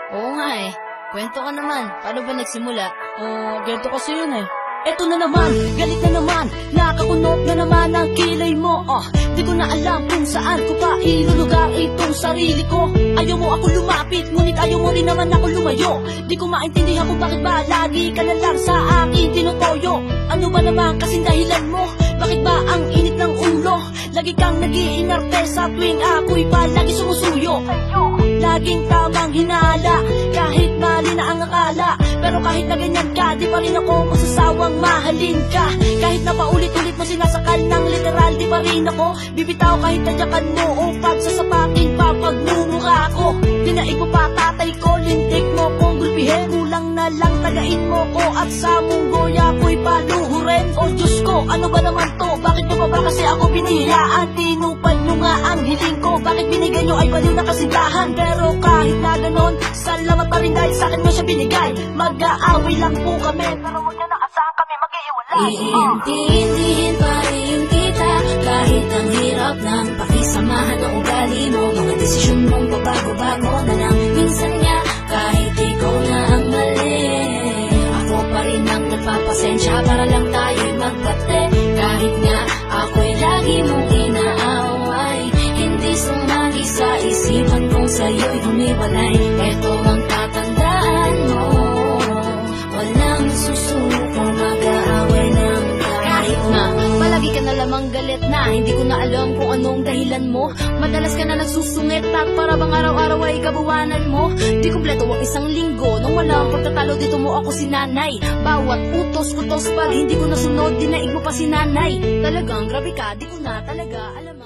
Oo nga eh. Kwento ka naman. Paano ba nagsimula? Ganito kasi yun eh. Eto na naman, galit na naman, nakakunot na naman ang kilay mo. Di ko na alam kung saan ko pa ilulugar itong sarili ko. Ayaw mo ako lumapit, ngunit ayaw mo rin naman ako lumayo. Di ko maintindihan kung bakit ba lagi ka na lang sa akin tinutoyo. Ano ba naman kasing dahilan mo? Bakit ba ang init ng ulo? Lagi kang nag-iinarte sa tuwing ako'y palagi sumusuyo. Laging tamang hinala, kahit mali na ang akala. Pero kahit na ganyan ka, di pa rin ako masasawang mahalin ka. Kahit na paulit-ulit mo sinasakal ng literal, di pa rin ako bibitaw kahit nadyakan mo o pagsasapatin pa pagmumura ko. Dinaig mo pa tatay ko, lintik mo kong gulpihin. Kulang na lang tagain mo ko at sa munggoy ako'y paluhurin. O Diyos ko, ano ba naman to? Bakit mo ba kasi ako binihiyaan? Tinupad mo nga ang hiling ko. Bakit binigay nyo ay baliw na kasintahan? Pero kahit na ganon, salamat pa rin dahil sa'kin mo siya binigay. Mag-aaway lang po kami, pero huwag nyo na asahan kami mag-iiwalay. Iintindihin pa rin kita kahit ang hirap ng pakisamahan ng ugali mo. Mga desisyon mong babago-bago na lang. Minsan nga kahit ikaw na ang mali, ako pa rin ang nagpapasensya para lang tayo'y magkate. Kahit nga ako'y lagi mong inaaway, hindi sumagi sa isipan kong sa'yo'y humiwalay. Ito ang tatandaan mo, walang susuko mag-aaway ng Kahit na palagi ka na lamang galit na, hindi ko na alam kung anong dahilan mo. Madalas ka na nagsusungit at para bang araw-araw ay kabuwanan mo. Di kumpleto ang isang linggo nung wala ang pagtatalo dito mo ako si nanay. Bawat utos-utos pag hindi ko nasunod, dinaig mo pa si nanay. Talagang grabe ka, di ko na talaga alam.